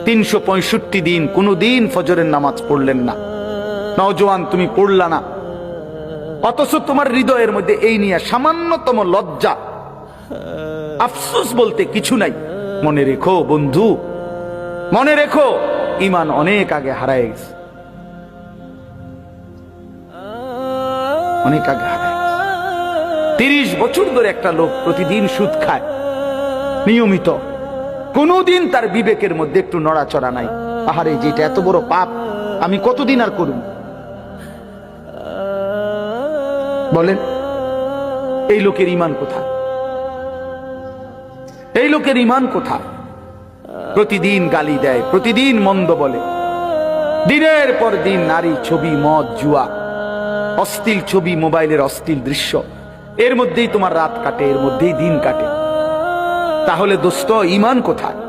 365 দিন কোনদিন ফজরের নামাজ পড়লেন না। নওজোয়ান, তুমি পড়লা না, অথচ তোমার হৃদয়ের মধ্যে এই নিয়ে সামান্যতম লজ্জা, আফসোস বলতে কিছু নাই। মনে রেখো বন্ধু, মনে রেখো, ঈমান অনেক আগে হারায় গেছে, অনেক আগে হারায় গেছে। 30 বছর ধরে একটা লোক প্রতিদিন সুদ খায় নিয়মিত, কোনদিন তার বিবেকের মধ্যে একটু নড়াচড়া নাই। আহারে, যেটা এত বড় পাপ, আমি কতদিন আর করব? বলেন, এই লোকের ঈমান কোথায়? এই লোকের ঈমান কোথায়? প্রতিদিন গালি দেয়, প্রতিদিন মন্দ বলে, দিনের পর দিন নারী ছবি, মদ, জুয়া, অশ্লীল ছবি, মোবাইলের অশ্লীল দৃশ্য, এর মধ্যেই তোমার রাত কাটে, এর মধ্যেই দিন কাটে। তাহলে দোস্ত, ঈমান কোথায়?